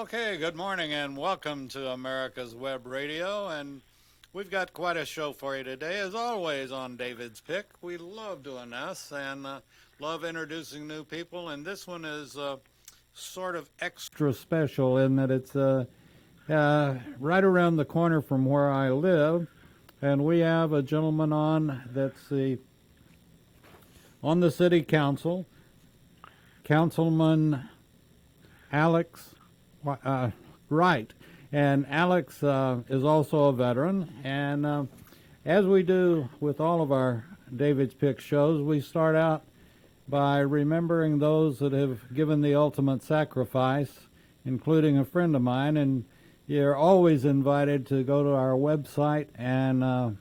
Okay, good morning and welcome to America's Web Radio. And we've got quite a show for you today. As always on David's Pick, we love doing this and love introducing new people. And this one is sort of extra special in that it's right around the corner from where I live. And we have a gentleman on the city council, Councilman Alex Wright. And Alex is also a veteran. And as we do with all of our David's Pick shows, we start out by remembering those that have given the ultimate sacrifice, including a friend of mine. And you're always invited to go to our website and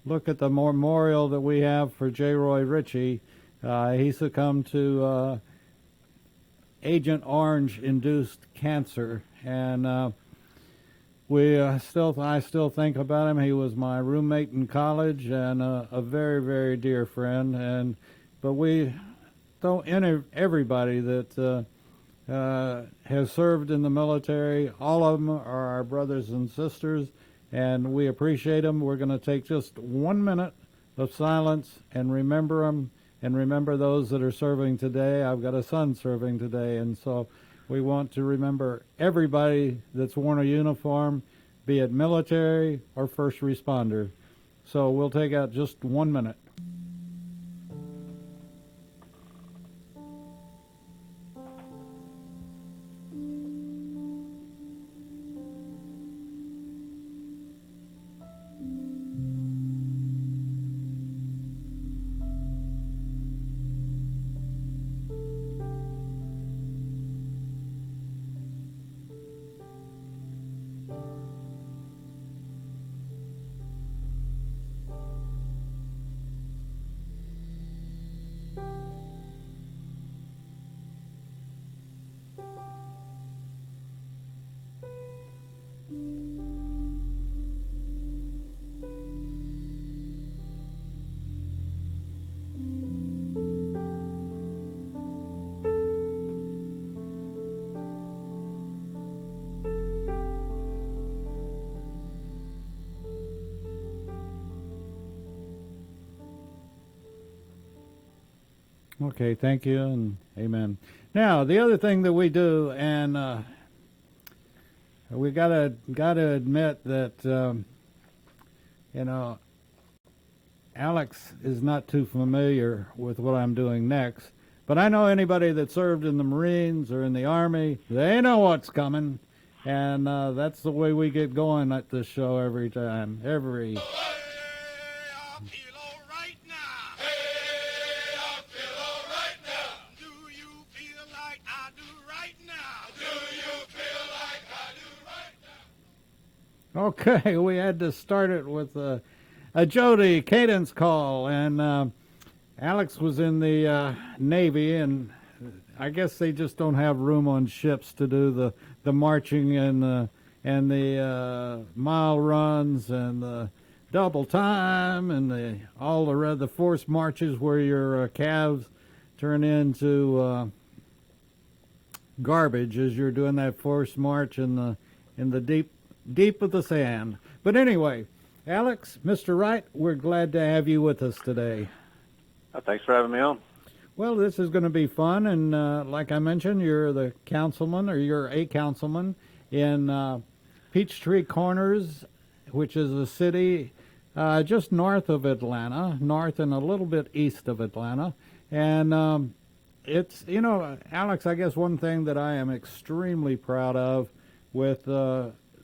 look at the memorial that we have for J. Roy Ritchie. He succumbed to Agent Orange-induced cancer, and I still think about him. He was my roommate in college and a very, very dear friend. But we don't everybody that has served in the military. All of them are our brothers and sisters, and we appreciate them. We're going to take just 1 minute of silence and remember them. And remember those that are serving today. I've got a son serving today, and so we want to remember everybody that's worn a uniform, be it military or first responder. So we'll take out just 1 minute. Okay, thank you and amen. Now, the other thing that we do, and we gotta admit that Alex is not too familiar with what I'm doing next. But I know anybody that served in the Marines or in the Army, they know what's coming, and that's the way we get going at this show every time. Okay, we had to start it with a Jody cadence call, and Alex was in the Navy, and I guess they just don't have room on ships to do the marching and the mile runs and the double time and all the forced marches where your calves turn into garbage as you're doing that forced march in the deep of the sand. But anyway, Alex, Mr. Wright, we're glad to have you with us today. Thanks for having me on. Well, this is going to be fun, and like I mentioned, you're the councilman, or you're a councilman in Peachtree Corners, which is a city just north of Atlanta, north and a little bit east of Atlanta. And it's, Alex, I guess one thing that I am extremely proud of with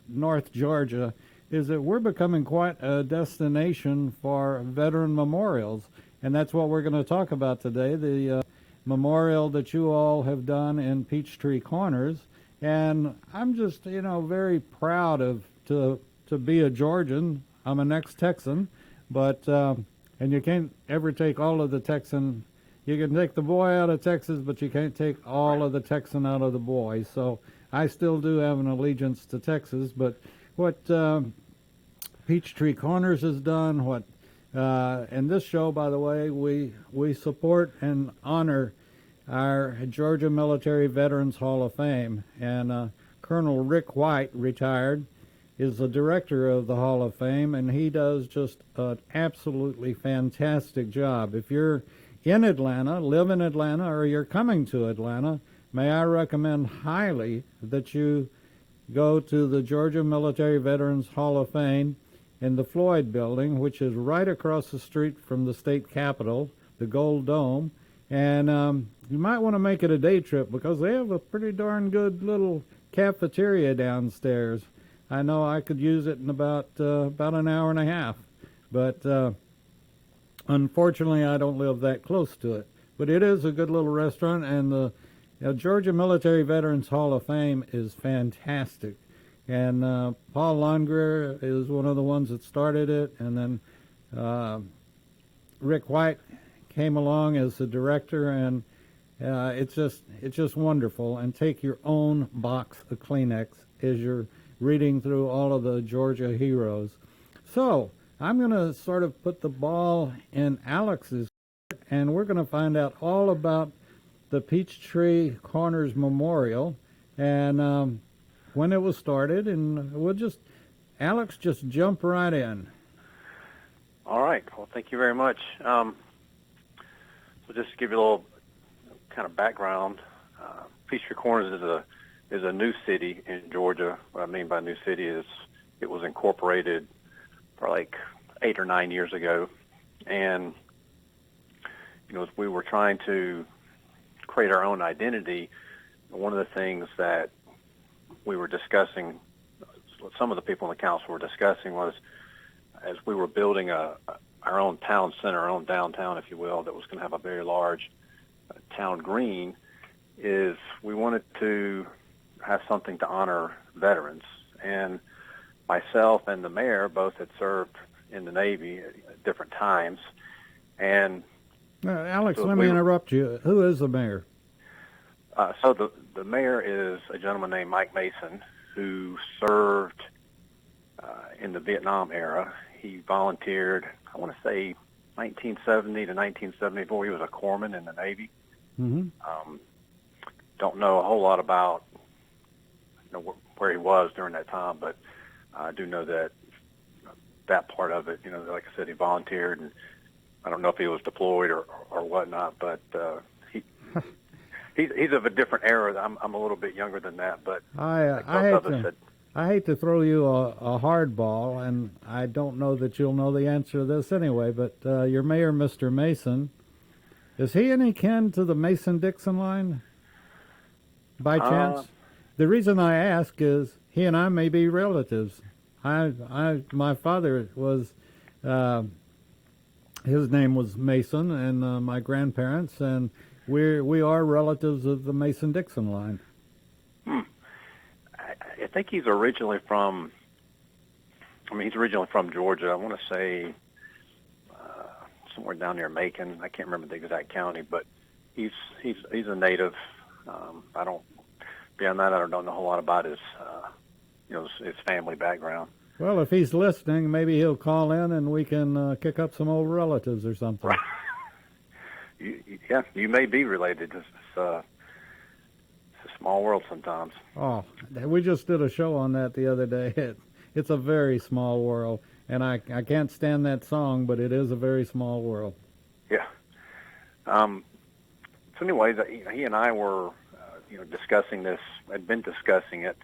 North Georgia is that we're becoming quite a destination for veteran memorials. And that's what we're going to talk about today, the memorial that you all have done in Peachtree Corners. And I'm just, very proud to be a Georgian. I'm an ex-Texan, but, and you can't ever take all of the Texan. You can take the boy out of Texas, but you can't take all of the Texan out of the boy. So I still do have an allegiance to Texas, but what Peachtree Corners has done, and this show, by the way, we support and honor our Georgia Military Veterans Hall of Fame. And Colonel Rick Wright, retired, is the director of the Hall of Fame, and he does just an absolutely fantastic job. If you're in Atlanta, live in Atlanta, or you're coming to Atlanta, may I recommend highly that you go to the Georgia Military Veterans Hall of Fame in the Floyd Building, which is right across the street from the state capitol, the Gold Dome. And you might want to make it a day trip because they have a pretty darn good little cafeteria downstairs. I know I could use it in about an hour and a half, but unfortunately I don't live that close to it. But it is a good little restaurant, and the Georgia Military Veterans Hall of Fame is fantastic. And Paul Longrear is one of the ones that started it, and then Rick White came along as the director, and it's just wonderful. And take your own box of Kleenex as you're reading through all of the Georgia heroes. So I'm going to sort of put the ball in Alex's court, and we're going to find out all about the Peachtree Corners Memorial and when it was started, and Alex, just jump right in. All right. Well, thank you very much. So just to give you a little kind of background, Peachtree Corners is a new city in Georgia. What I mean by new city is it was incorporated for like 8 or 9 years ago, and as we were trying to create our own identity, one of the things that we were discussing, some of the people in the council were discussing, was as we were building our own town center, our own downtown, if you will, that was going to have a very large town green, is we wanted to have something to honor veterans. And myself and the mayor both had served in the Navy at different times. And Alex, let me interrupt you. Who is the mayor? So the mayor is a gentleman named Mike Mason, who served in the Vietnam era. He volunteered, I want to say, 1970 to 1974. He was a corpsman in the Navy. Mm-hmm. Don't know a whole lot about where he was during that time, but I do know that part of it. Like I said, he volunteered, and I don't know if he was deployed or whatnot, but he's of a different era. I'm a little bit younger than that, but I hate to throw you a hard ball, and I don't know that you'll know the answer to this anyway, but your mayor, Mr. Mason, is he any kin to the Mason-Dixon line by chance? The reason I ask is he and I may be relatives. My father was, his name was Mason, and my grandparents, and we are relatives of the Mason-Dixon line. I think he's originally from Georgia. I want to say somewhere down near Macon. I can't remember the exact county, but he's a native. Beyond that, I don't know a whole lot about his family background. Well, if he's listening, maybe he'll call in and we can kick up some old relatives or something. Yeah, you may be related. It's a small world sometimes. Oh, we just did a show on that the other day. It's a very small world, and I can't stand that song, but it is a very small world. Yeah. So anyways, he and I were, discussing this. I'd been discussing it,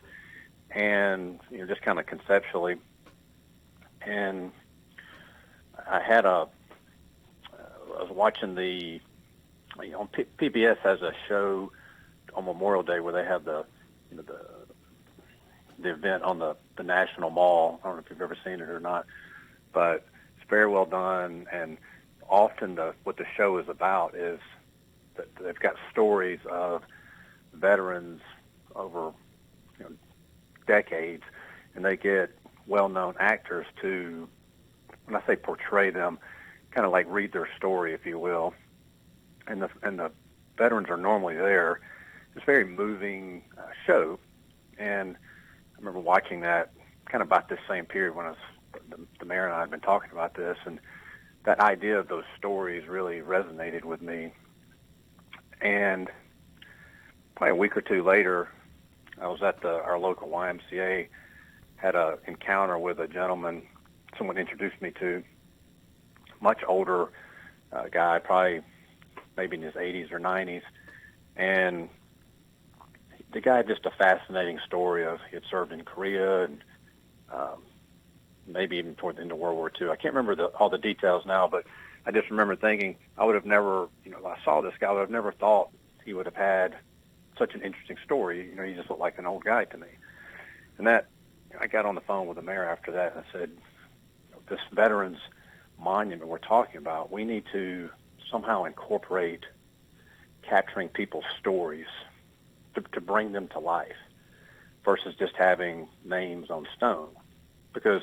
and just kind of conceptually. And I was watching PBS has a show on Memorial Day where they have the event on the National Mall. I don't know if you've ever seen it or not, but it's very well done. And often what the show is about is that they've got stories of veterans over decades, and they get well-known actors to, when I say portray them, kind of like read their story, if you will. And the veterans are normally there. It's a very moving show, and I remember watching that kind of about this same period when the mayor and I had been talking about this, and that idea of those stories really resonated with me. And probably a week or two later, I was at our local YMCA, had an encounter with a gentleman someone introduced me to, much older guy, probably maybe in his 80s or 90s, and the guy had just a fascinating story of he had served in Korea and maybe even toward the end of World War II. I can't remember all the details now, but I just remember thinking I would have never, I saw this guy, I would have never thought he would have had such an interesting story. He just looked like an old guy to me. And that, I got on the phone with the mayor after that and I said, this Veterans Monument we're talking about, we need to somehow incorporate capturing people's stories to bring them to life versus just having names on stone. Because,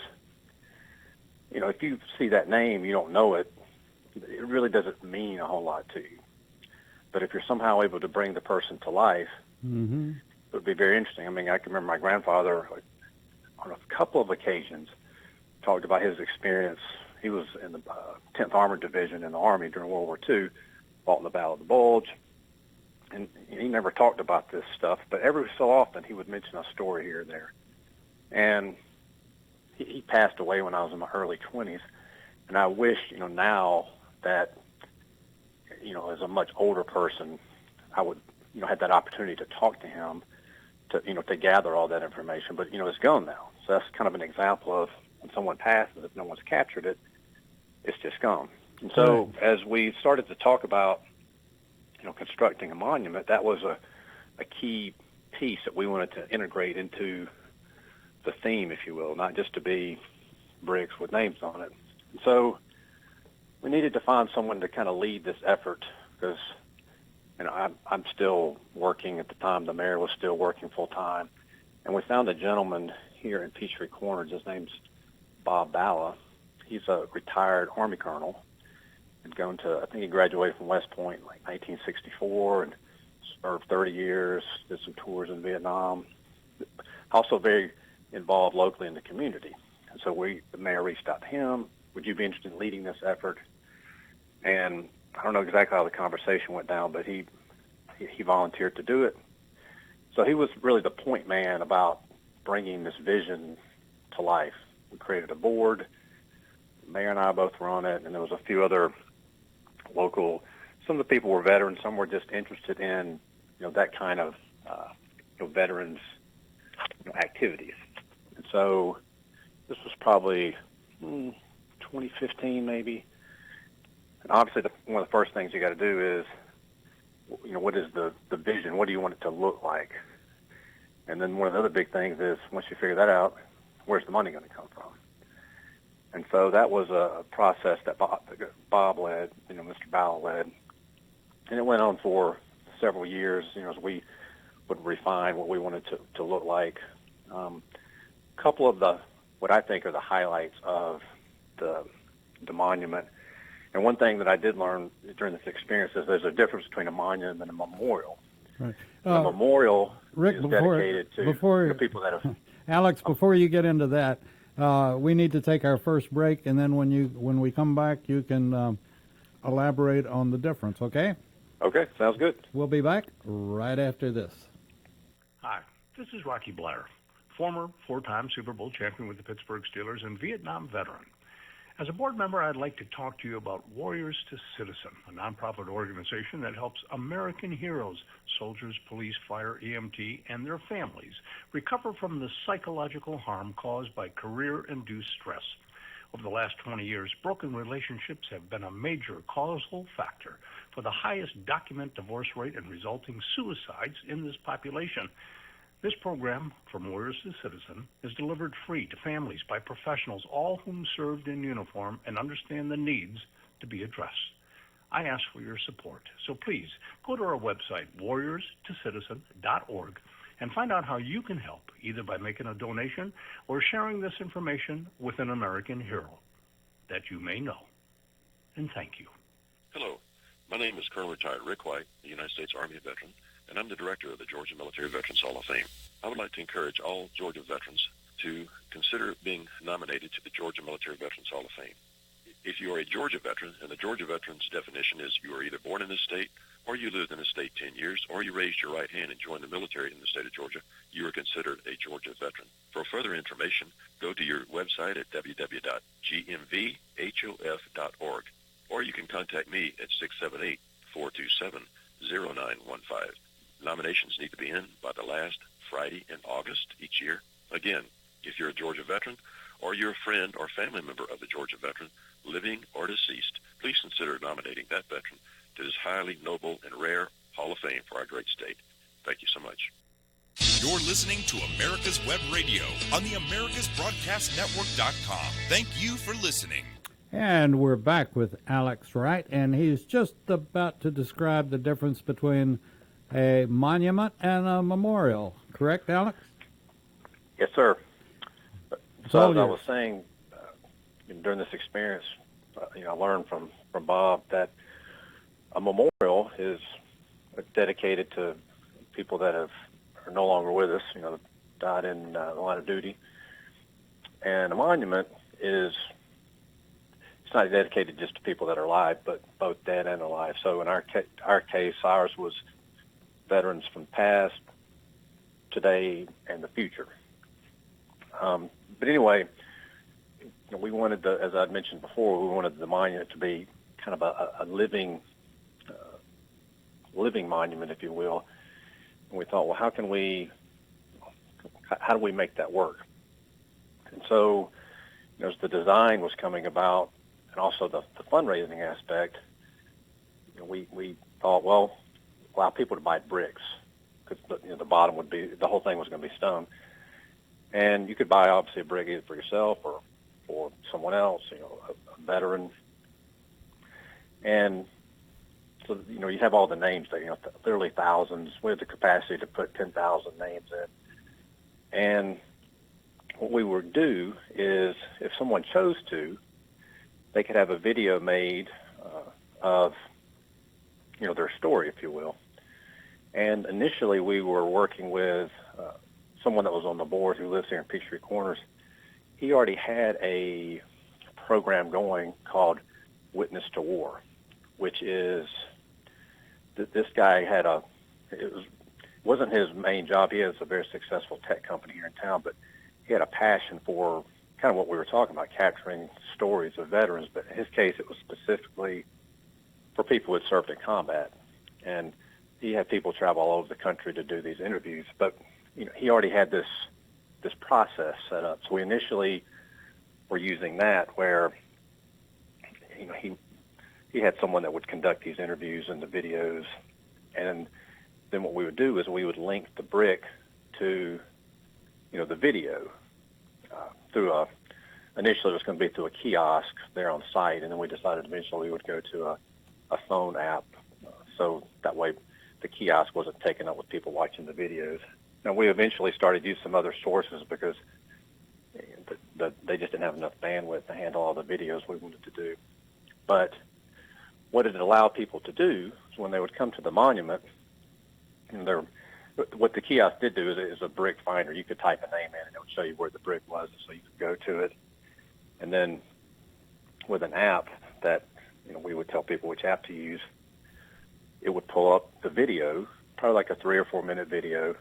if you see that name, you don't know it, it really doesn't mean a whole lot to you. But if you're somehow able to bring the person to life, Mm-hmm. it would be very interesting. I mean, I can remember my grandfather, on a couple of occasions, talked about his experience. He was in the 10th Armored Division in the Army during World War II, fought in the Battle of the Bulge. And he never talked about this stuff, but every so often he would mention a story here or there. And he passed away when I was in my early 20s. And I wish, now that, as a much older person, I would, had that opportunity to talk to him, to gather all that information. But, it's gone now. So that's kind of an example of when someone passes, if no one's captured it, it's just gone. And so as we started to talk about, constructing a monument, that was a key piece that we wanted to integrate into the theme, if you will, not just to be bricks with names on it. And so we needed to find someone to kind of lead this effort because, I'm still working at the time. The mayor was still working full time. And we found a gentleman here in Peachtree Corners. His name's Bob Balla. He's a retired Army colonel. Had gone to, I think he graduated from West Point in like 1964 and served 30 years, did some tours in Vietnam. Also very involved locally in the community. And so the mayor reached out to him. Would you be interested in leading this effort? And I don't know exactly how the conversation went down, but he volunteered to do it. So he was really the point man about bringing this vision to life. We created a board. The mayor and I both were on it, and there was a few other local. Some of the people were veterans. Some were just interested in, that kind of, veterans activities. And so this was probably 2015 maybe. And obviously one of the first things you got to do is, what is the vision? What do you want it to look like? And then one of the other big things is once you figure that out, where's the money going to come from? And so that was a process that Bob led, Mr. Balla led. And it went on for several years, as we would refine what we wanted to look like. A couple of what I think are the highlights of the monument. And one thing that I did learn during this experience is there's a difference between a monument and a memorial. Right. A memorial Rick, is dedicated to the people that have... Alex, before you get into that, we need to take our first break, and then when we come back, you can elaborate on the difference, okay? Okay, sounds good. We'll be back right after this. Hi, this is Rocky Blair, former four-time Super Bowl champion with the Pittsburgh Steelers and Vietnam veteran. As a board member, I'd like to talk to you about Warriors to Citizen, a nonprofit organization that helps American heroes, soldiers, police, fire, EMT, and their families recover from the psychological harm caused by career-induced stress. Over the last 20 years, broken relationships have been a major causal factor for the highest documented divorce rate and resulting suicides in this population. This program, From Warriors to Citizen, is delivered free to families by professionals, all whom served in uniform and understand the needs to be addressed. I ask for your support, so please go to our website, warriorstocitizen.org, and find out how you can help, either by making a donation or sharing this information with an American hero that you may know. And thank you. Hello, my name is Colonel Retired Rick Wright, a United States Army veteran, and I'm the director of the Georgia Military Veterans Hall of Fame. I would like to encourage all Georgia veterans to consider being nominated to the Georgia Military Veterans Hall of Fame. If you are a Georgia veteran, and the Georgia veterans definition is you are either born in this state or you lived in the state 10 years, or you raised your right hand and joined the military in the state of Georgia, you are considered a Georgia veteran. For further information, go to your website at www.gmvhof.org, or you can contact me at 678-427-0915. Nominations need to be in by the last Friday in August each year. Again, if you're a Georgia veteran, or you're a friend or family member of the Georgia veteran, living or deceased, please consider nominating that veteran to this highly noble and rare Hall of Fame for our great state. Thank you so much. You're listening to America's Web Radio on the AmericasBroadcastNetwork.com. Thank you for listening. And we're back with Alex Wright, and he's just about to describe the difference between a monument and a memorial. Correct, Alex? Yes, sir. So as I was saying, during this experience, I learned from Bob that a memorial is dedicated to people that are no longer with us, died in the line of duty. And a monument it's not dedicated just to people that are alive, but both dead and alive. So in our case, ours was veterans from the past, today, and the future. But anyway, we wanted as I'd mentioned before, we wanted the monument to be kind of a living monument, if you will. And we thought, well, how do we make that work? And so, as the design was coming about, and also the fundraising aspect, we thought, well, allow people to buy bricks, because the bottom would be, the whole thing was going to be stone. And you could buy, obviously, a brick either for yourself or for someone else, a veteran. And so, you have all the names there, literally thousands. We had the capacity to put 10,000 names in. And what we would do is, if someone chose to, they could have a video made of, their story, if you will. And initially, we were working with someone that was on the board who lives here in Peachtree Corners. He already had a program going called Witness to War, which is this guy had wasn't his main job. He has a very successful tech company here in town, but he had a passion for kind of what we were talking about, capturing stories of veterans. But in his case, it was specifically for people who had served in combat. And he had people travel all over the country to do these interviews. But he already had this process set up. So we initially were using that, where he had someone that would conduct these interviews and the videos, and then what we would do is we would link the brick to the video through initially it was going to be through a kiosk there on site, and then we decided eventually we would go to a phone app, so that way the kiosk wasn't taken up with people watching the videos. Now, we eventually started to use some other sources because they just didn't have enough bandwidth to handle all the videos we wanted to do. But what it allowed people to do is when they would come to the monument, what the kiosk did do is a brick finder. You could type a name in, and it would show you where the brick was, so you could go to it. And then with an app that we would tell people which app to use, it would pull up the video, probably like a 3 or 4 minute video.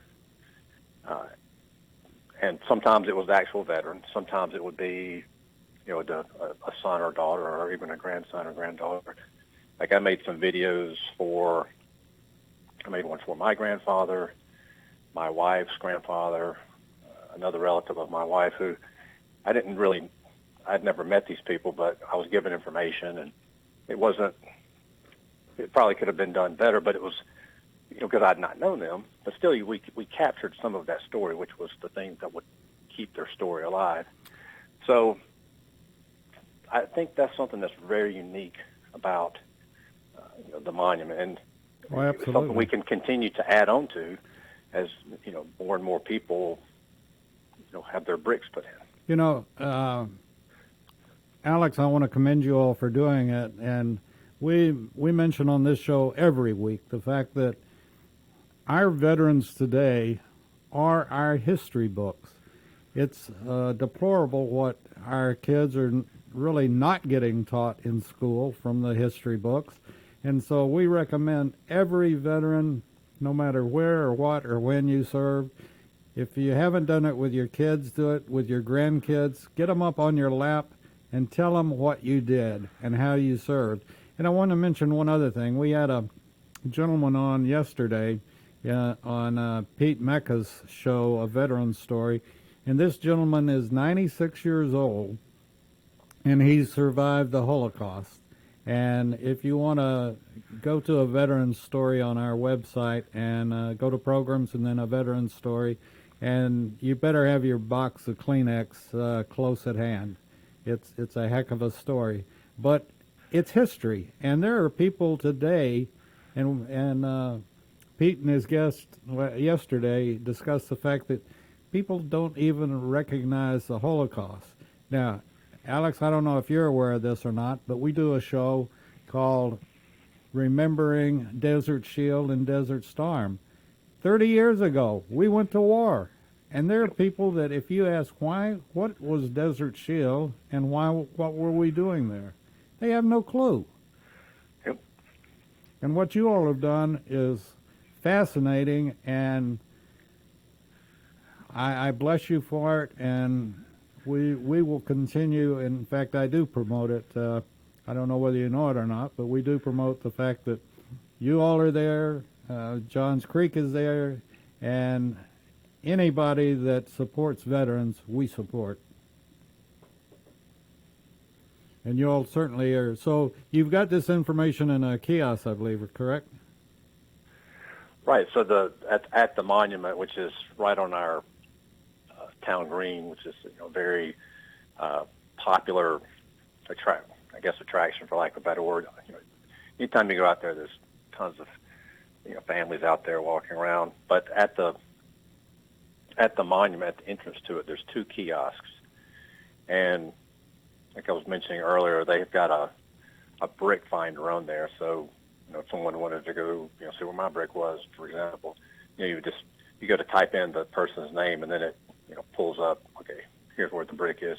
And sometimes it was the actual veteran. Sometimes it would be, a son or daughter, or even a grandson or granddaughter. Like I made some videos I made one for my grandfather, my wife's grandfather, another relative of my wife who I'd never met these people, but I was given information, and it probably could have been done better, but it was, because I'd not known them, but still we captured some of that story, which was the thing that would keep their story alive. So I think that's something that's very unique about the monument, and it's something we can continue to add on to as more and more people have their bricks put in. Alex, I want to commend you all for doing it, and we mention on this show every week the fact that our veterans today are our history books. It's deplorable what our kids are really not getting taught in school from the history books. And so we recommend every veteran, no matter where or what or when you served, if you haven't done it with your kids, do it with your grandkids. Get them up on your lap and tell them what you did and how you served. And I want to mention one other thing. We had a gentleman on yesterday on Pete Mecca's show, A Veteran's Story, and this gentleman is 96 years old, and he's survived the Holocaust. And if you want to go to A Veteran's Story on our website and go to programs and then A Veteran's Story, and you better have your box of Kleenex close at hand. It's a heck of a story, but it's history, and there are people today, and Pete and his guest yesterday discussed the fact that people don't even recognize the Holocaust. Now, Alex, I don't know if you're aware of this or not, but we do a show called Remembering Desert Shield and Desert Storm. 30 years ago, we went to war. And there are people that if you ask what was Desert Shield and what were we doing there? They have no clue. Yep. And what you all have done is fascinating, and I bless you for it, and we will continue. In fact, I do promote it. I don't know whether you know it or not, but we do promote the fact that you all are there, Johns Creek is there, and anybody that supports veterans, we support. And you all certainly are. So you've got this information in a kiosk, I believe, correct? Right. So at the monument, which is right on our town green, which is very popular attraction, for lack of a better word. Anytime you go out there, there's tons of families out there walking around. But at the monument, at the entrance to it, there's 2 kiosks, and like I was mentioning earlier, they've got a brick finder on there. So if someone wanted to go see where my brick was, for example, you go to type in the person's name, and then it pulls up. Okay, here's where the brick is.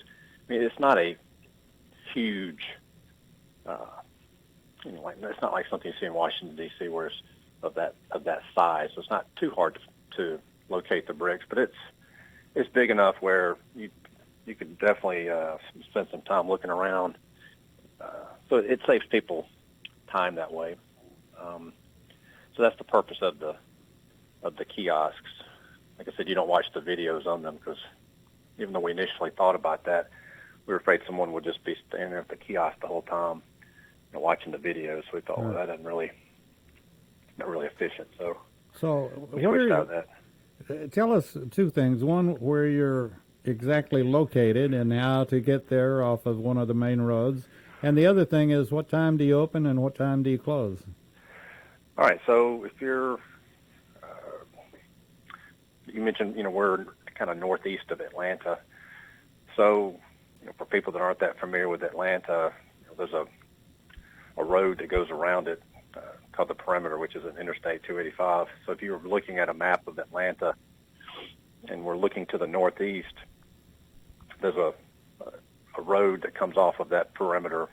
I mean, it's not a huge, it's not like something you see in Washington D.C. where it's of that size. So it's not too hard to locate the bricks, but it's big enough where you could definitely spend some time looking around. So it saves people time that way. So that's the purpose of the kiosks. Like I said, you don't watch the videos on them because even though we initially thought about that, we were afraid someone would just be standing there at the kiosk the whole time, watching the videos. So we thought, well, that isn't really not really efficient. So we switched out of that. Tell us 2 things. One, where you're exactly located and how to get there off of one of the main roads. And the other thing is, what time do you open and what time do you close? All right. So if you're, you mentioned, we're kind of northeast of Atlanta. So, for people that aren't that familiar with Atlanta, there's a road that goes around it called the Perimeter, which is an Interstate 285. So if you were looking at a map of Atlanta and we're looking to the northeast, there's a road that comes off of that perimeter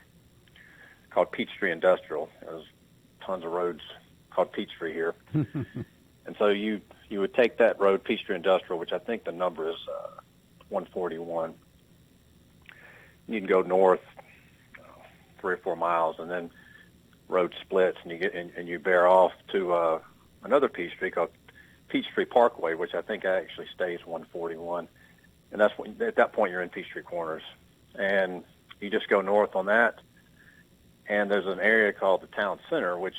called Peachtree Industrial. There's tons of roads called Peachtree here. And so you would take that road, Peachtree Industrial, which I think the number is 141. You can go north 3 or 4 miles, and then road splits, and you bear off to another Peachtree called Peachtree Parkway, which I think actually stays 141. And that's when, at that point, you're in Peachtree Corners. And you just go north on that, and there's an area called the Town Center, which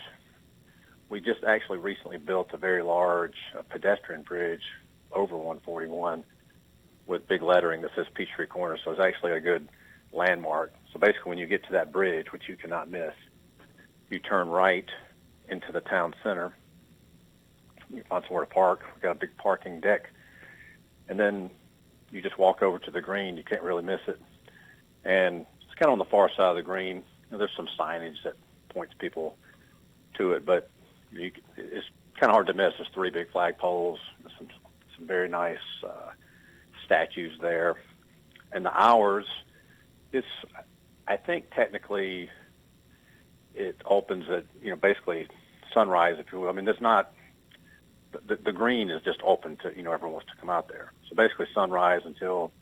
we just actually recently built a very large pedestrian bridge over 141 with big lettering that says Peachtree Corners. So it's actually a good landmark. So basically, when you get to that bridge, which you cannot miss, you turn right into the Town Center. You find somewhere to park. We've got a big parking deck. And then you just walk over to the green. You can't really miss it. And it's kind of on the far side of the green. There's some signage that points people to it, but it's kind of hard to miss. There's 3 big flagpoles, some very nice statues there. And the hours, I think technically it opens at, basically sunrise, if you will. I mean, there's not, the green is just open to, everyone wants to come out there. So basically sunrise until,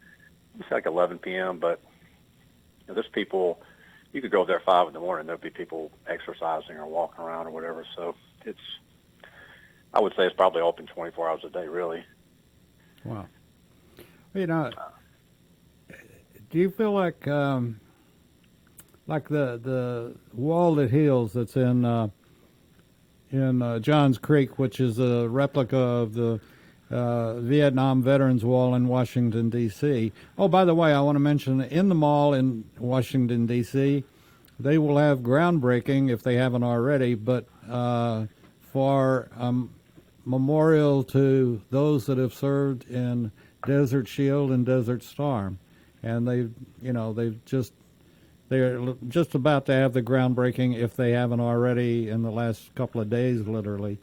it's like 11 p.m., but there's people, you could go there at 5 in the morning, there'll be people exercising or walking around or whatever. So I would say it's probably open 24 hours a day, really. Wow. Do you feel like the walled hills that's in Johns Creek, which is a replica of the Vietnam Veterans Wall in Washington, D.C. Oh, by the way, I want to mention in the mall in Washington, D.C., they will have groundbreaking, if they haven't already, but for memorial to those that have served in Desert Shield and Desert Storm. And they're just about to have the groundbreaking, if they haven't already, in the last couple of days, literally.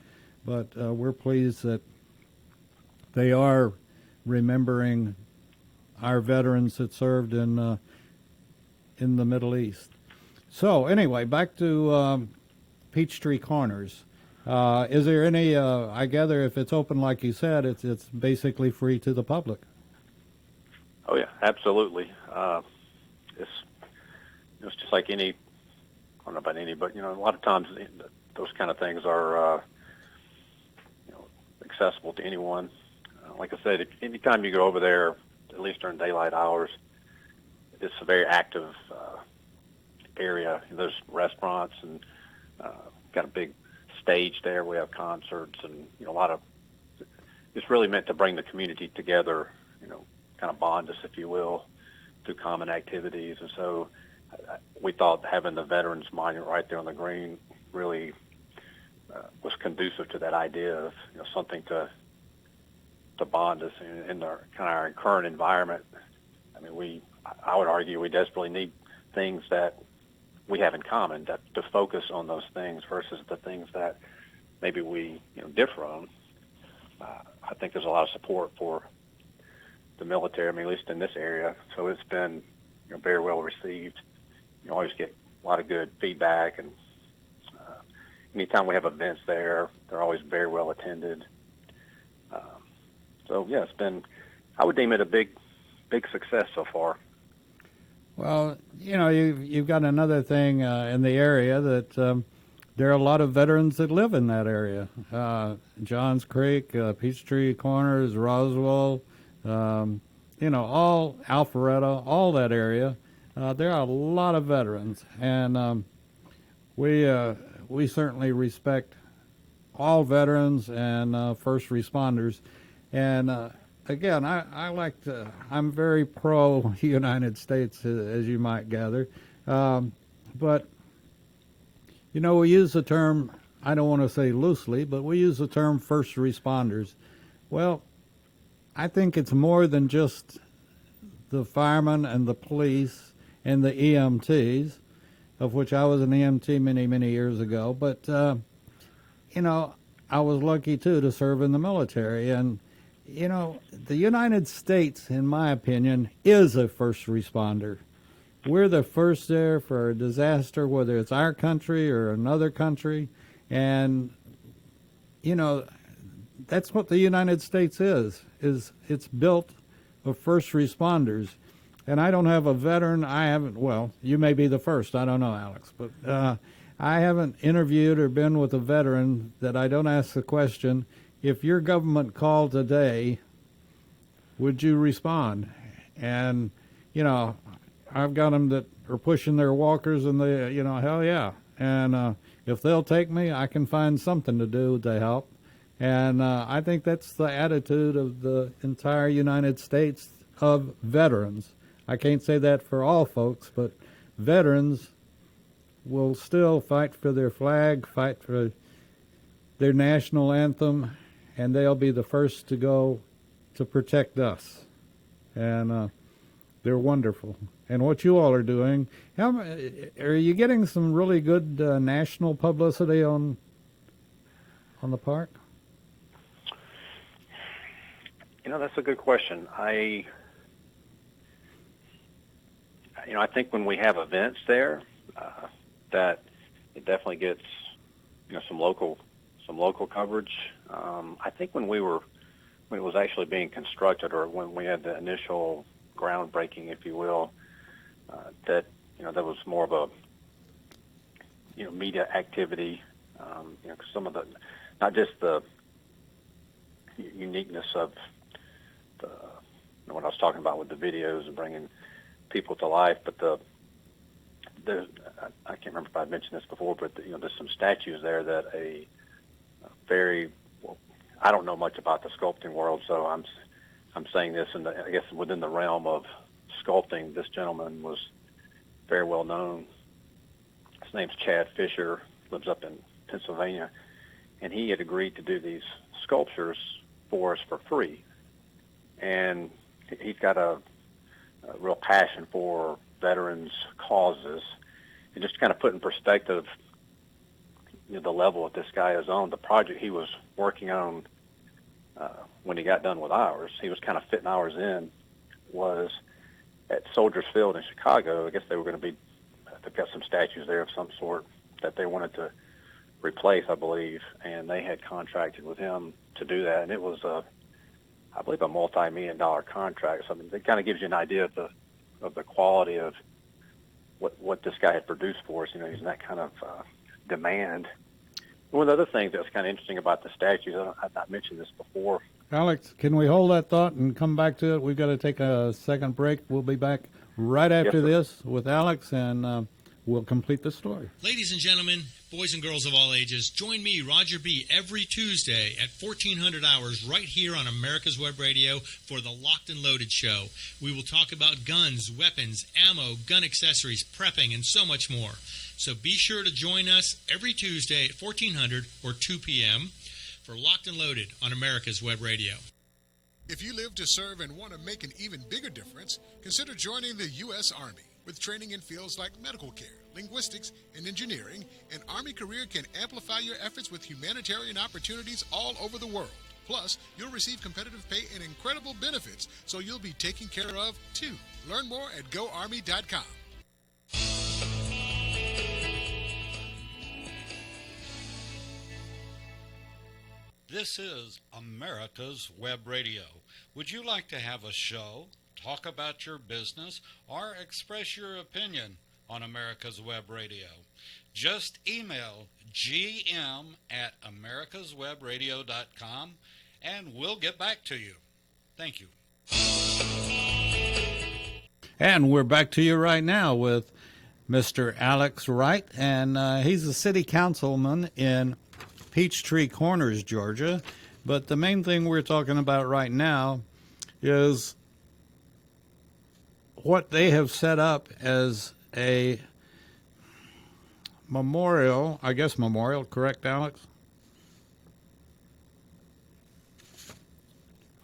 But we're pleased that they are remembering our veterans that served in the Middle East. So anyway, back to Peachtree Corners. Is there any? I gather if it's open, like you said, it's basically free to the public. Oh yeah, absolutely. It's just like any, I don't know about any, but a lot of times those kind of things are accessible to anyone. Like I said, anytime you go over there, at least during daylight hours, it's a very active area. There's restaurants and got a big stage there. We have concerts and a lot of. It's really meant to bring the community together. Kind of bond us, if you will, through common activities. And so we thought having the Veterans Monument right there on the green really was conducive to that idea of something to bond us in our current environment. I mean, I would argue we desperately need things that we have in common, to focus on those things versus the things that maybe we differ on. I think there's a lot of support for the military, at least in this area. So it's been very well received. You always get a lot of good feedback, and anytime we have events there, they're always very well attended. So yeah, it's been, I would deem it a big success so far. Well, you've got another thing in the area that there are a lot of veterans that live in that area. Johns Creek, Peachtree Corners, Roswell, all Alpharetta, all that area. There are a lot of veterans, and we certainly respect all veterans and first responders. And again, I'm very pro United States, as you might gather. But, we use the term, I don't want to say loosely, but we use the term first responders. Well, I think it's more than just the firemen and the police and the EMTs, of which I was an EMT many, many years ago. But, I was lucky, too, to serve in the military. And, the United States, in my opinion, is a first responder. We're the first there for a disaster, whether it's our country or another country. And, that's what the United States is it's built of first responders. And I don't have a veteran. You may be the first. I don't know, Alex. But I haven't interviewed or been with a veteran that I don't ask the question, if your government called today, would you respond? And, I've got them that are pushing their walkers and they, hell yeah. And if they'll take me, I can find something to do to help. And I think that's the attitude of the entire United States of veterans. I can't say that for all folks, but veterans will still fight for their flag, fight for their national anthem, and they'll be the first to go to protect us. And they're wonderful. And what you all are doing, are you getting some really good national publicity on the park? That's a good question. I think when we have events there, that it definitely gets some local coverage. I think when it was actually being constructed, or when we had the initial groundbreaking, if you will, that there was more of a media activity. 'Cause some of the, not just the uniqueness of the what I was talking about with the videos and bringing people to life, but I can't remember if I mentioned this before, but there's some statues there that I don't know much about the sculpting world, so I'm saying this, and I guess within the realm of sculpting, this gentleman was very well known. His name's Chad Fisher, lives up in Pennsylvania, and he had agreed to do these sculptures for us for free. And he's got a real passion for veterans' causes. And just to kind of put in perspective the level that this guy is on, the project he was working on when he got done with ours, he was kind of fitting ours in, was at Soldiers Field in Chicago. I guess they've got some statues there of some sort that they wanted to replace, I believe, and they had contracted with him to do that, and it was I believe a multi-million-dollar contract. So I mean, it kind of gives you an idea of the quality of what this guy had produced for us. He's in that kind of demand. One of the other things that was kind of interesting about the statues, I've not mentioned this before. Alex, can we hold that thought and come back to it? We've got to take a second break. We'll be back right after this with Alex, and we'll complete the story. Ladies and gentlemen, boys and girls of all ages, join me, Roger B., every Tuesday at 1400 hours right here on America's Web Radio for the Locked and Loaded Show. We will talk about guns, weapons, ammo, gun accessories, prepping, and so much more. So be sure to join us every Tuesday at 1400 or 2 p.m. for Locked and Loaded on America's Web Radio. If you live to serve and want to make an even bigger difference, consider joining the U.S. Army. With training in fields like medical care, linguistics, and engineering, an Army career can amplify your efforts with humanitarian opportunities all over the world. Plus, you'll receive competitive pay and incredible benefits, so you'll be taken care of, too. Learn more at GoArmy.com. This is America's Web Radio. Would you like to have a show, talk about your business, or express your opinion on America's Web Radio? Just email gm@americaswebradio.com and we'll get back to you. Thank you. And we're back to you right now with Mr. Alex Wright, and he's a city councilman in Peachtree Corners, Georgia. But the main thing we're talking about right now is what they have set up as a memorial, correct, Alex?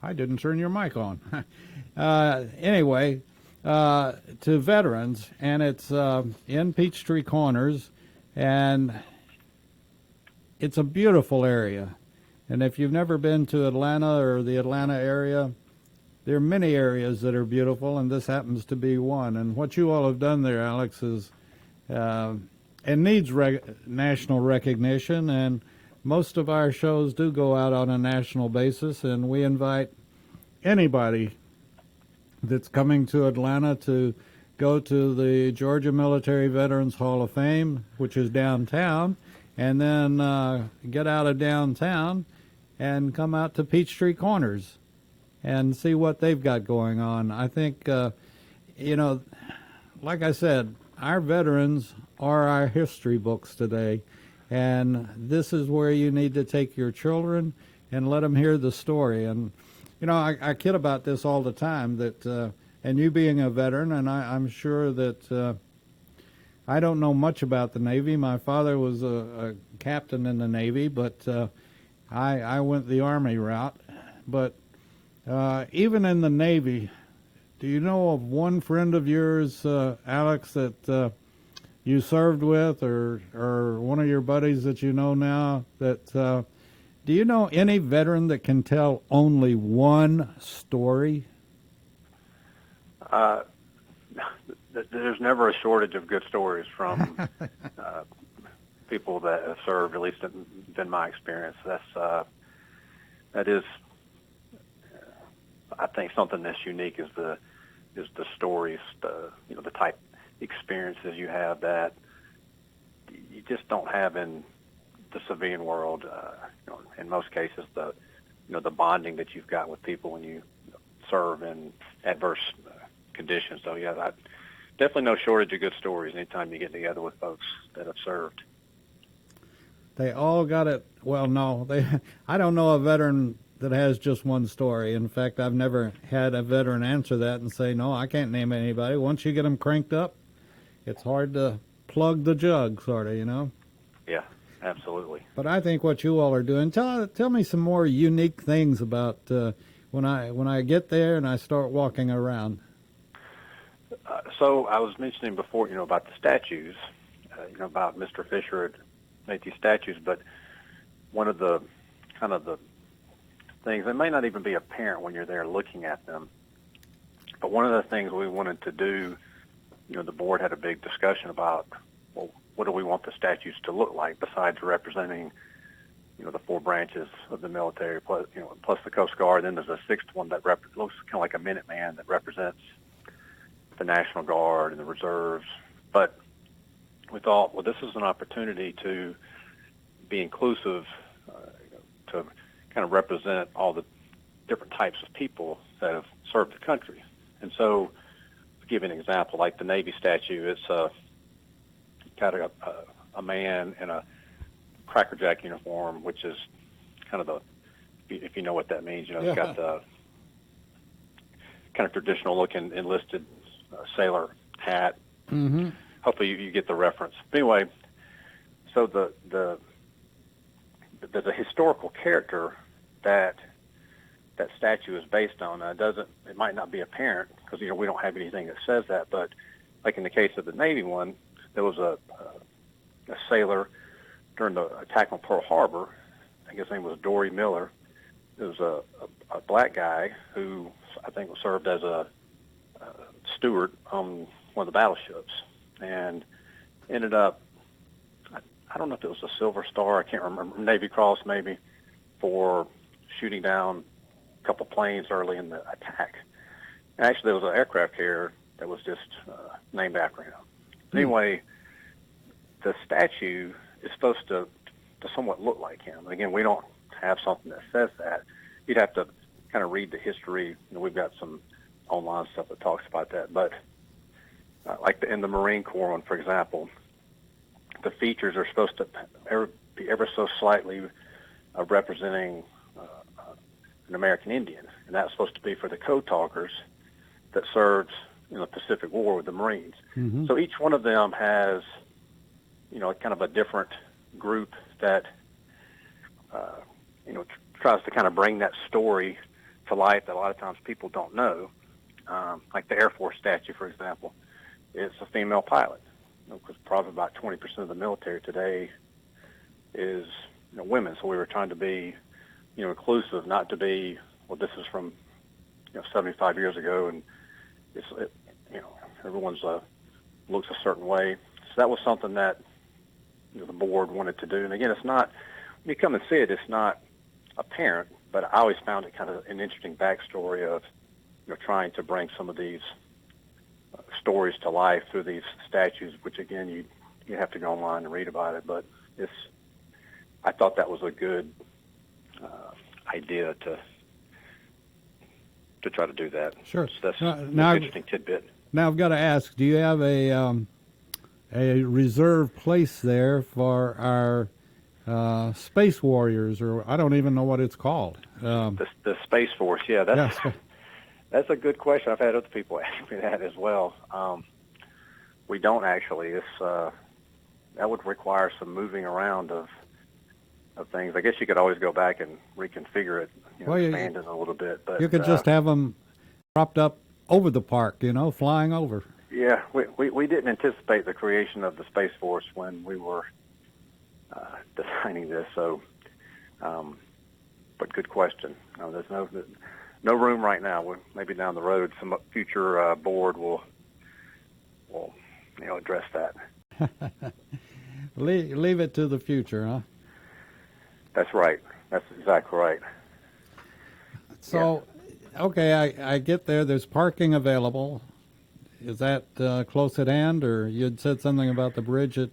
I didn't turn your mic on. Anyway, to veterans, and it's in Peachtree Corners, and it's a beautiful area. And if you've never been to Atlanta or the Atlanta area, there are many areas that are beautiful, and this happens to be one. And what you all have done there, Alex, is and needs national recognition. And most of our shows do go out on a national basis, and we invite anybody that's coming to Atlanta to go to the Georgia Military Veterans Hall of Fame, which is downtown, and then get out of downtown and come out to Peachtree Corners and see what they've got going on. I think, like I said, our veterans are our history books today, and this is where you need to take your children and let them hear the story. And, I kid about this all the time, that, and you being a veteran, and I'm sure that I don't know much about the Navy. My father was a captain in the Navy, but I went the Army route. But even in the Navy, do you know of one friend of yours, Alex, that you served with, or one of your buddies that you know now? That do you know any veteran that can tell only one story? There's never a shortage of good stories from people that have served, at least in my experience. That is, I think, something that's unique is the stories, the type experiences you have that you just don't have in the civilian world. In most cases, the bonding that you've got with people when you serve in adverse conditions. So yeah, definitely no shortage of good stories anytime you get together with folks that have served. They all got it. Well, no, I don't know a veteran that has just one story. In fact, I've never had a veteran answer that and say, no, I can't name anybody. Once you get them cranked up, it's hard to plug the jug, sort of, Yeah, absolutely. But I think what you all are doing, tell me some more unique things about when I get there and I start walking around. So I was mentioning before, about the statues, about Mr. Fisher had made these statues, but one of the kind of the things that may not even be apparent when you're there looking at them, but one of the things we wanted to do, the board had a big discussion about, well, what do we want the statues to look like besides representing, the 4 branches of the military, plus the Coast Guard. Then there's a 6th one that looks kind of like a Minuteman that represents the National Guard and the reserves. But we thought, well, this is an opportunity to be inclusive, to kind of represent all the different types of people that have served the country. And so, to give you an example, like the Navy statue, it's got a man in a Cracker Jack uniform, which is kind of if you know what that means, it's got the kind of traditional looking enlisted sailor hat. Mm-hmm. Hopefully you get the reference. But anyway, so there's a historical character that statue is based on. It might not be apparent because we don't have anything that says that. But like in the case of the Navy one, there was a sailor during the attack on Pearl Harbor. I guess his name was Dory Miller. It was a black guy who I think served as a steward on one of the battleships, and ended up, I don't know if it was a Silver Star, I can't remember, Navy Cross maybe, for shooting down a couple planes early in the attack. And actually, there was an aircraft carrier that was just named after him. Anyway, the statue is supposed to somewhat look like him. And again, we don't have something that says that. You'd have to kind of read the history. We've got some online stuff that talks about that. But like in the Marine Corps one, for example, the features are supposed to be ever so slightly representing an American Indian. And that's supposed to be for the code talkers that served in the Pacific War with the Marines. Mm-hmm. So each one of them has, kind of a different group that, tries to kind of bring that story to life that a lot of times people don't know. Like the Air Force statue, for example, it's a female pilot. Because probably about 20% of the military today is women. So we were trying to be, inclusive, not to be, well, this is from 75 years ago, and everyone's looks a certain way. So that was something that the board wanted to do. And again, it's not, when you come and see it, it's not apparent, but I always found it kind of an interesting backstory of trying to bring some of these stories to life through these statues, which again you have to go online and read about it. But I thought that was a good idea to try to do that. Sure. So that's an interesting tidbit. Now I've got to ask: do you have a reserved place there for our Space Warriors, or I don't even know what it's called? The Space Force, yeah. That's a good question. I've had other people ask me that as well. We don't actually. That would require some moving around of things. I guess you could always go back and reconfigure it, expand it a little bit. But you could just have them propped up over the park, flying over. Yeah, we didn't anticipate the creation of the Space Force when we were designing this. So, but good question. There's no room right now. Maybe down the road, some future board will address that. Leave it to the future, huh? That's right. That's exactly right. So, okay, I get there. There's parking available. Is that close at hand, or you'd said something about the bridge at?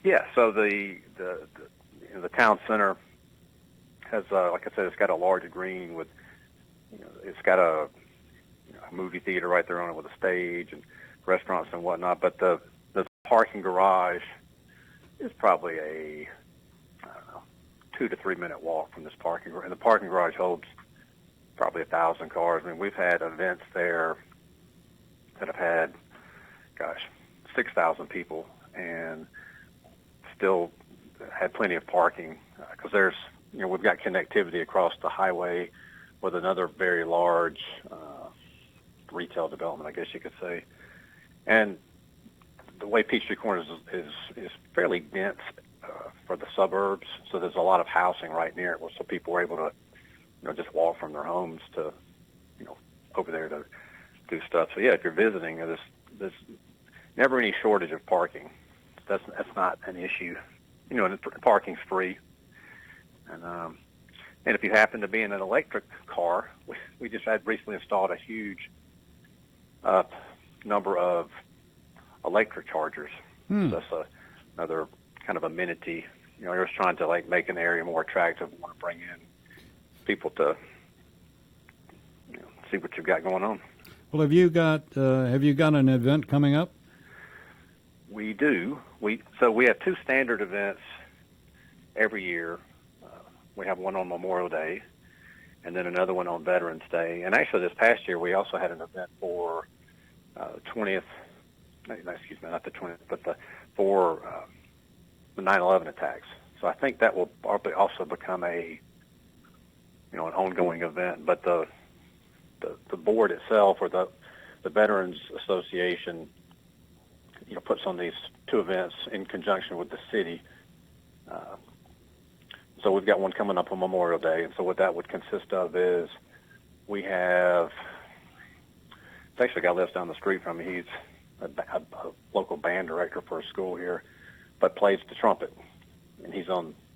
Yeah. So the town center has, like I said, it's got a large green with, it's got a movie theater right there on it with a stage and restaurants and whatnot. But the parking garage is probably a, I don't know, 2 to 3 minute walk from this parking garage. And the parking garage holds probably 1,000 cars. I mean, we've had events there that have had, 6,000 people, and still had plenty of parking because there's, we've got connectivity across the highway with another very large retail development, I guess you could say. And the way Peachtree Corners is fairly dense for the suburbs, so there's a lot of housing right near it, so people are able to, just walk from their homes to, over there to do stuff. So yeah, if you're visiting, there's never any shortage of parking. That's not an issue. And parking's free. And if you happen to be in an electric car, we just had recently installed a huge number of electric chargers. So that's another kind of amenity. You're just trying to make an area more attractive. We want to bring in people to see what you've got going on. Well, have you got an event coming up? We do. So we have 2 standard events every year. We have one on Memorial Day, and then another one on Veterans Day. And actually, this past year we also had an event for 20th. Excuse me, not the 20th, but for the 9/11 attacks. So I think that will probably also become an ongoing event. But the board itself, or the Veterans Association, puts on these 2 events in conjunction with the city. So we've got one coming up on Memorial Day, and so what that would consist of is we have, it's actually a guy lives down the street from me. He's a local band director for a school here, but plays the trumpet, and he's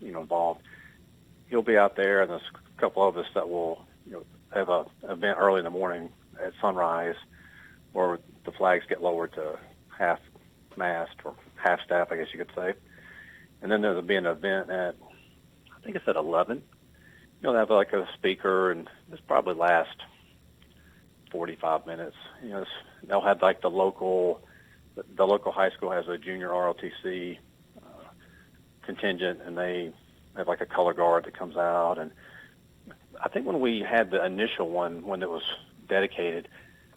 involved. He'll be out there, and there's a couple of us that will have an event early in the morning at sunrise, where the flags get lowered to half mast or half staff, I guess you could say. And then there'll be an event at, I think it's at 11. They have a speaker, and this probably last 45 minutes. They'll have the local high school has a junior ROTC contingent, and they have a color guard that comes out. And I think when we had the initial one, when it was dedicated,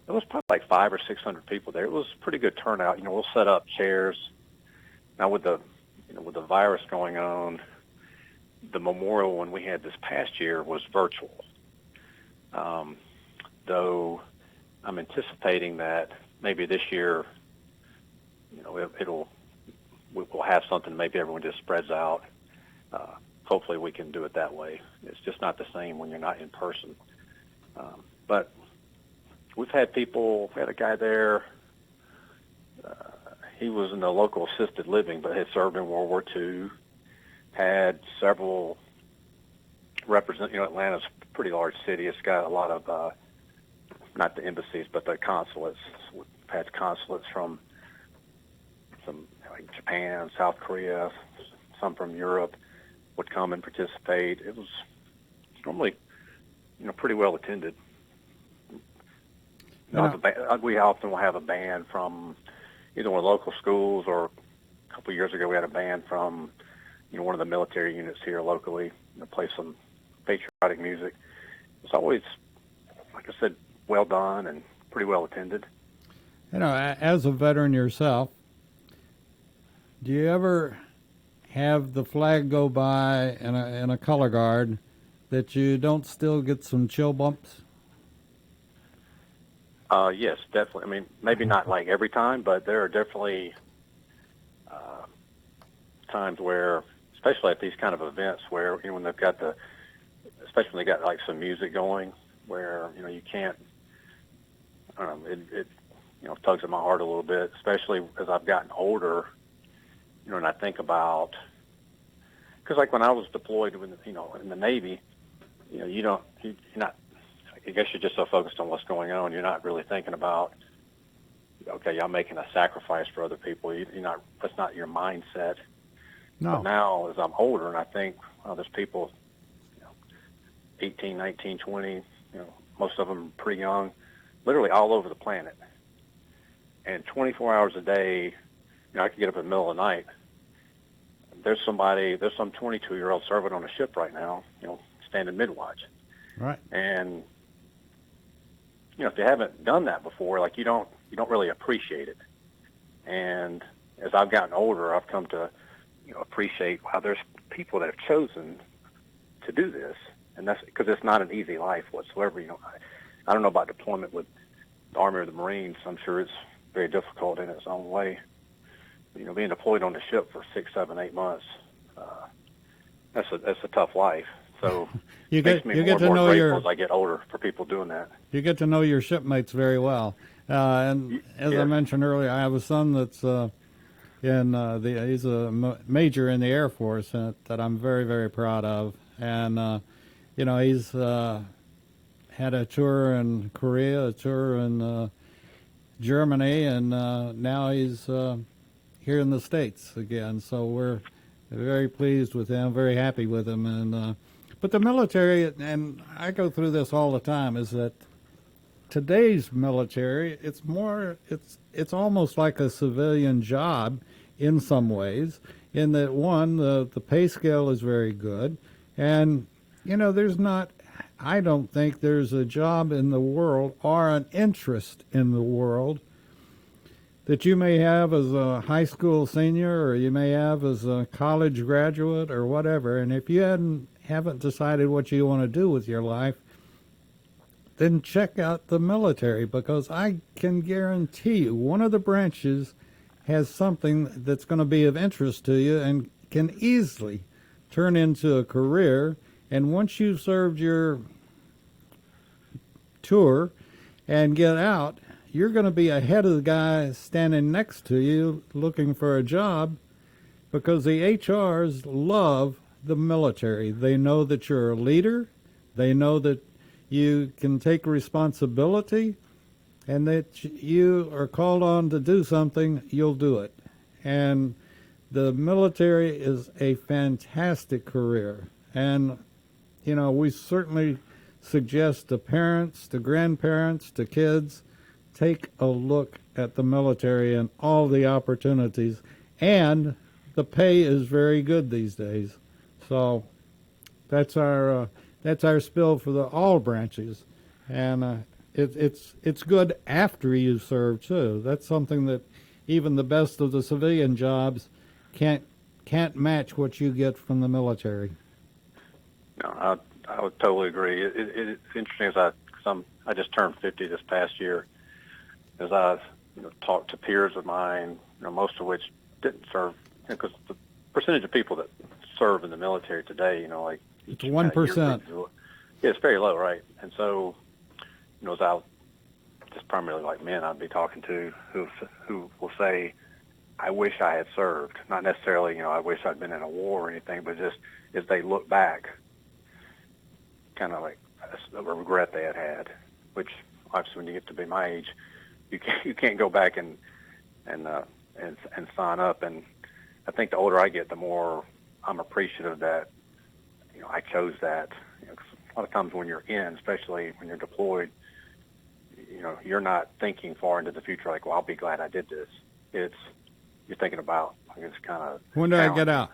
there was probably 500 or 600 people there. It was a pretty good turnout. We'll set up chairs. Now with the virus going on, the memorial one we had this past year was virtual. Though I'm anticipating that maybe this year, we'll have something. Maybe everyone just spreads out. Hopefully we can do it that way. It's just not the same when you're not in person. But we've had people. We had a guy there. He was in the local assisted living, but had served in World War II. Had several represent. Atlanta's a pretty large city. It's got a lot of not the embassies, but the consulates. We've had consulates from some Japan, South Korea, some from Europe would come and participate. It was normally, pretty well attended. We often will have a band from either one of the local schools, or a couple of years ago we had a band from, one of the military units here locally, play some patriotic music. It's always, like I said, well done and pretty well attended. As a veteran yourself, do you ever have the flag go by in a color guard that you don't still get some chill bumps? Yes, definitely. I mean, maybe not every time, but there are definitely times where, especially at these kind of events, where when they've got especially when they got some music going, where you can't. I don't know. It tugs at my heart a little bit, especially as I've gotten older. and I think about, because like when I was deployed in the Navy, you're not, I guess you're just so focused on what's going on, you're not really thinking about, okay, I'm making a sacrifice for other people. That's not your mindset. No. But now, as I'm older, and I think, there's people, 18, 19, 20, most of them pretty young, literally all over the planet. And 24 hours a day, I could get up in the middle of the night. There's some 22-year-old serving on a ship right now, standing midwatch. Right. And, if you haven't done that before, like you don't really appreciate it. And as I've gotten older, I've come to, appreciate, wow, there's people that have chosen to do this. And that's because it's not an easy life whatsoever. I don't know about deployment with the Army or the Marines. I'm sure it's very difficult in its own way. Being deployed on the ship for 6, 7, 8 months, that's a tough life. So you it get makes me you more get and to more know grateful as I get older for people doing that. You get to know your shipmates very well. And as I mentioned earlier, I have a son that's he's a major in the Air Force that I'm very, very proud of. And, he's had a tour in Korea, a tour in Germany, and now he's here in the States again. So we're very pleased with him, very happy with him. And but the military, and I go through this all the time, is that today's military, it's almost like a civilian job in some ways, in that one, the pay scale is very good, and I don't think there's a job in the world or an interest in the world that you may have as a high school senior or you may have as a college graduate or whatever, and if you haven't decided what you want to do with your life, then check out the military, because I can guarantee you one of the branches has something that's going to be of interest to you and can easily turn into a career. And once you've served your tour and get out, you're going to be ahead of the guy standing next to you looking for a job, because the HRs love the military. They know that you're a leader. They know that you can take responsibility, and that you are called on to do something, you'll do it. And the military is a fantastic career. And, we certainly suggest to parents, to grandparents, to kids, take a look at the military and all the opportunities. And the pay is very good these days. So that's our spill for all branches. And it's good after you serve too. That's something that even the best of the civilian jobs can't match what you get from the military. No, I would totally agree. It's interesting because I just turned 50 this past year. As I talked to peers of mine, most of which didn't serve, because the percentage of people that serve in the military today, like it's 1%. Yeah, it's very low, right? And so, as I just primarily like men I'd be talking to who will say, I wish I had served. Not necessarily, I wish I'd been in a war or anything, but just as they look back, kind of like a regret they had, which obviously when you get to be my age, you can't go back and sign up. And I think the older I get, the more I'm appreciative that I chose that. 'Cause a lot of times when you're especially when you're deployed, you're not thinking far into the future. Like, well, I'll be glad I did this. You're thinking about, it's kind of when do I get out?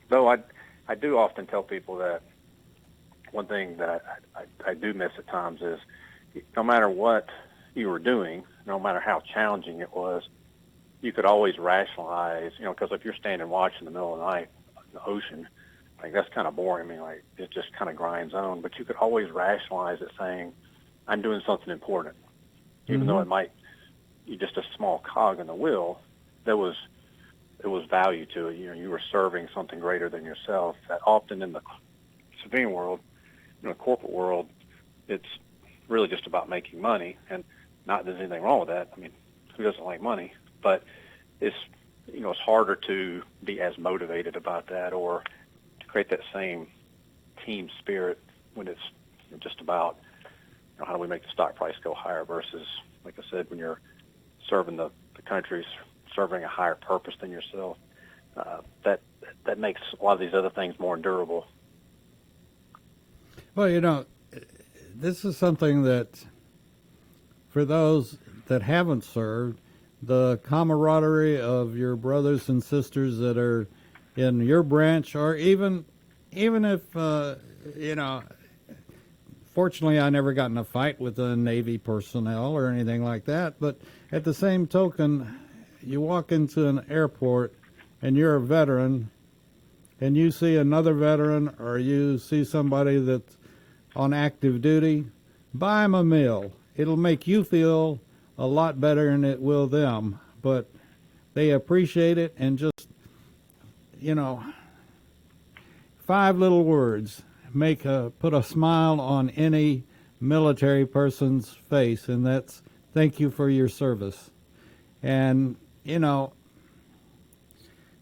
Though I do often tell people that one thing that I do miss at times is, no matter what you were doing, no matter how challenging it was, you could always rationalize, because if you're standing watch in the middle of the night in the ocean, like that's kind of boring. I mean, like it just kind of grinds on. But you could always rationalize it, saying, "I'm doing something important," even though it might be just a small cog in the wheel. It was value to it. You were serving something greater than yourself. That often in the civilian world, corporate world, it's really just about making money, and not that there's anything wrong with that. I mean, who doesn't like money? But it's it's harder to be as motivated about that or to create that same team spirit when it's just about how do we make the stock price go higher versus, like I said, when you're serving the country, serving a higher purpose than yourself. That makes a lot of these other things more endurable. Well, this is something that, for those that haven't served, the camaraderie of your brothers and sisters that are in your branch, or even if, fortunately I never got in a fight with the Navy personnel or anything like that, but at the same token, you walk into an airport and you're a veteran and you see another veteran or you see somebody that's on active duty, buy them a meal. It'll make you feel a lot better than it will them, but they appreciate it, and just, 5 little words put a smile on any military person's face, and that's thank you for your service. And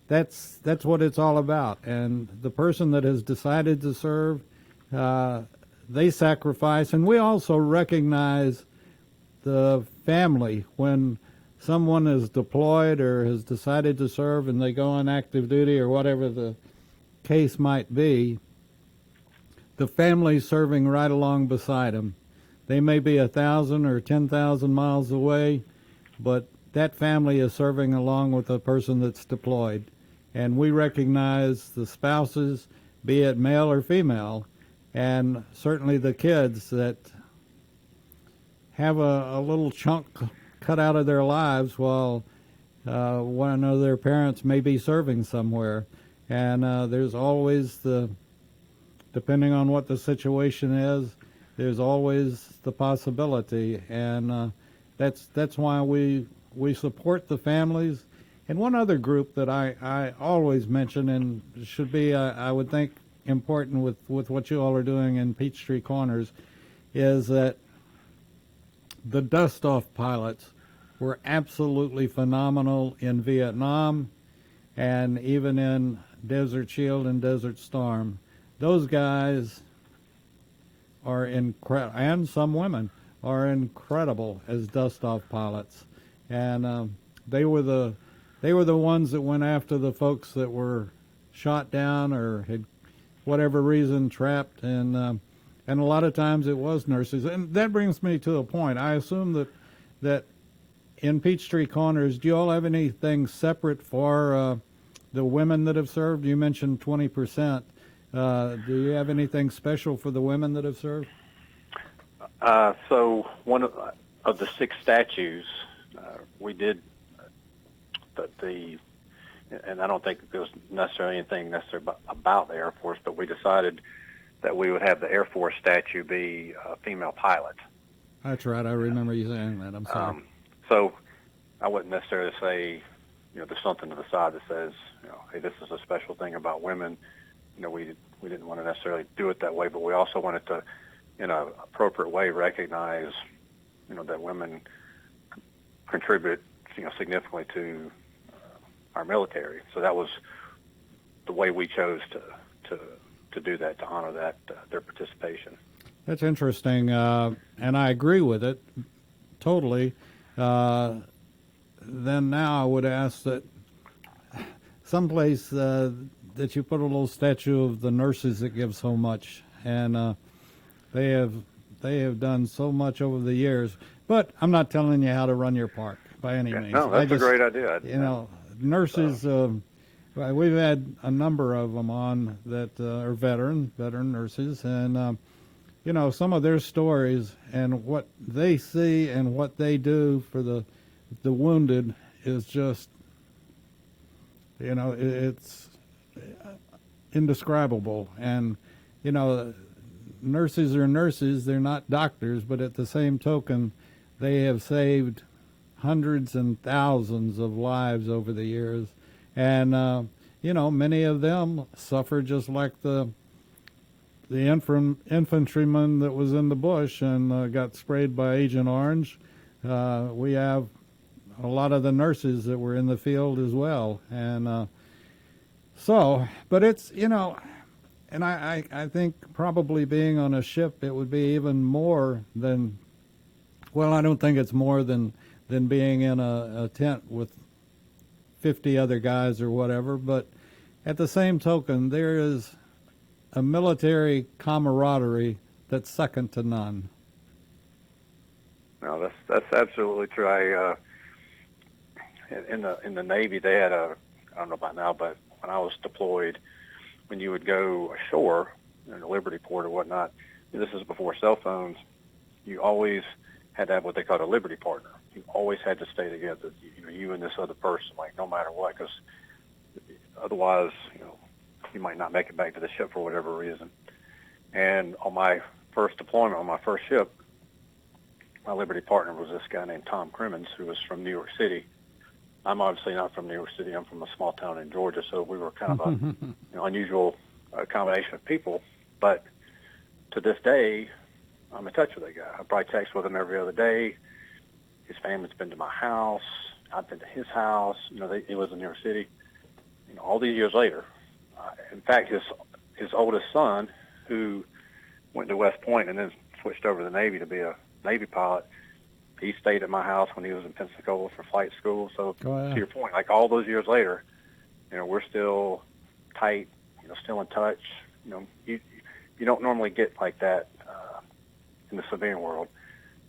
that's what it's all about. And the person that has decided to serve, they sacrifice, and we also recognize the family when someone is deployed or has decided to serve and they go on active duty or whatever the case might be. The family serving right along beside them. They may be 1,000 or 10,000 miles away, but that family is serving along with the person that's deployed. And we recognize the spouses, be it male or female, and certainly the kids that have a little chunk cut out of their lives while one of their parents may be serving somewhere. And there's always depending on what the situation is, there's always the possibility. And that's why we support the families. And one other group that I always mention, and should be, I would think, important with what you all are doing in Peachtree Corners, is that the dust-off pilots were absolutely phenomenal in Vietnam and even in Desert Shield and Desert Storm. Those guys are incredible, and some women are incredible as dust-off pilots. And they were the ones that went after the folks that were shot down or had whatever reason trapped, and a lot of times it was nurses. And that brings me to a point. I assume that in Peachtree Corners, do you all have anything separate for the women that have served? You mentioned 20%. Do you have anything special for the women that have served? So one of the 6 statues, we did and I don't think there was necessarily anything about the Air Force, but we decided that we would have the Air Force statue be a female pilot. That's right. I remember you saying that. I'm sorry. So I wouldn't necessarily say, there's something to the side that says, hey, this is a special thing about women. We didn't want to necessarily do it that way, but we also wanted to, in an appropriate way, recognize, that women contribute, significantly to our military. So that was the way we chose to do that, to honor that, their participation. That's interesting, and I agree with it totally. Then now I would ask that someplace that you put a little statue of the nurses that give so much, and they have done so much over the years. But I'm not telling you how to run your park by any means. No, that's a great idea. Nurses. We've had a number of them on that are veteran nurses, and some of their stories and what they see and what they do for the wounded is just, it's indescribable. And nurses are nurses; they're not doctors, but at the same token, they have saved hundreds and thousands of lives over the years. And, many of them suffer just like the infantryman that was in the bush and got sprayed by Agent Orange. We have a lot of the nurses that were in the field as well. And but it's, and I think probably being on a ship, it would be even more than, well, I don't think it's more than being in a tent with 50 other guys or whatever. But at the same token, there is a military camaraderie that's second to none. No, that's absolutely true. I in the Navy, they had I don't know about now, but when I was deployed, when you would go ashore in the Liberty Port or whatnot, this is before cell phones, you always had to have what they called a Liberty partner. You always had to stay together, you and this other person, like no matter what, because otherwise, you might not make it back to the ship for whatever reason. And on my first deployment, on my first ship, my Liberty partner was this guy named Tom Crimmins, who was from New York City. I'm obviously not from New York City. I'm from a small town in Georgia, so we were kind of a unusual combination of people. But to this day, I'm in touch with that guy. I probably text with him every other day. His family's been to my house. I've been to his house. He lives in New York City. All these years later, in fact, his oldest son, who went to West Point and then switched over to the Navy to be a Navy pilot, he stayed at my house when he was in Pensacola for flight school. So to your point, like all those years later, we're still tight, still in touch. You don't normally get like that in the civilian world.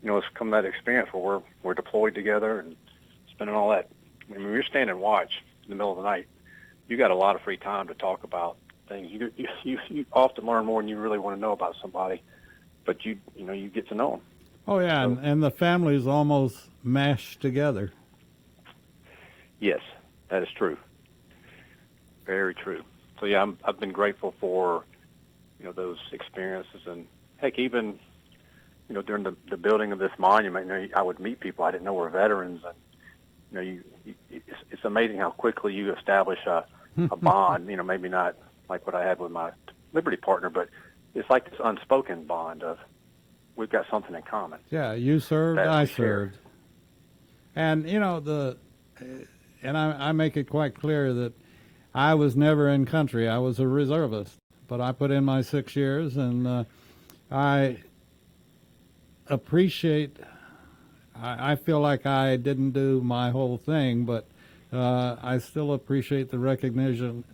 It's come that experience where we're deployed together and spending all that. I mean, when you're standing watch in the middle of the night, you got a lot of free time to talk about things. You often learn more than you really want to know about somebody, but you get to know them. Oh, yeah, so, and the families almost mashed together. Yes, that is true. Very true. So, yeah, I've been grateful for, those experiences. And, heck, even, during the building of this monument, I would meet people I didn't know were veterans. And, it's amazing how quickly you establish a bond, maybe not like what I had with my Liberty partner, but it's like this unspoken bond of, we've got something in common. Yeah, you served, I served. And, and I make it quite clear that I was never in country. I was a reservist. But I put in my 6 years, and I appreciate, I feel like I didn't do my whole thing, but I still appreciate the recognition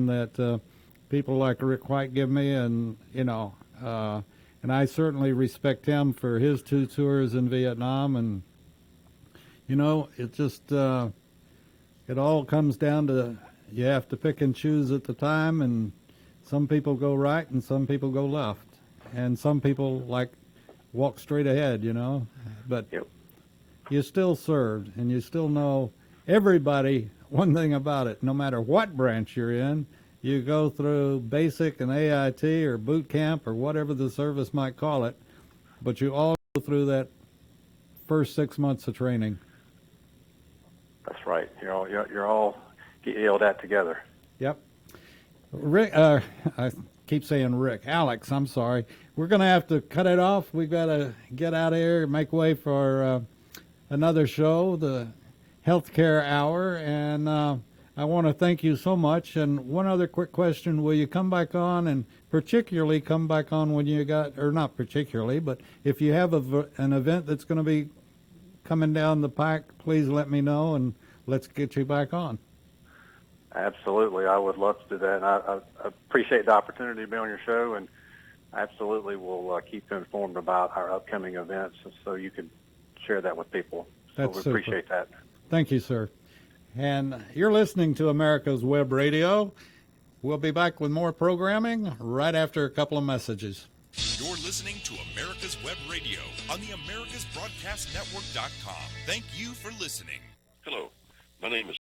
that people like Rick White give me, and, and I certainly respect him for his 2 tours in Vietnam. And, it just, it all comes down to you have to pick and choose at the time. And some people go right and some people go left. And some people, walk straight ahead, But yep. You still served, and you still know everybody, one thing about it, no matter what branch you're in, you go through basic and AIT or boot camp or whatever the service might call it, but you all go through that first 6 months of training. That's right. You're all get yelled at together. Yep. Rick, I keep saying Rick. Alex, I'm sorry. We're going to have to cut it off. We've got to get out of here and make way for another show, the Healthcare Hour, and I want to thank you so much. And one other quick question, will you come back on, and particularly come back on when you got, or not particularly, but if you have an event that's going to be coming down the pike, please let me know, and let's get you back on. Absolutely. I would love to do that. And I appreciate the opportunity to be on your show, and absolutely will keep you informed about our upcoming events, so you can share that with people. So That's we super. Appreciate that. Thank you, sir. And you're listening to America's Web Radio. We'll be back with more programming right after a couple of messages. You're listening to America's Web Radio on the AmericasBroadcastNetwork.com. Thank you for listening. Hello, my name is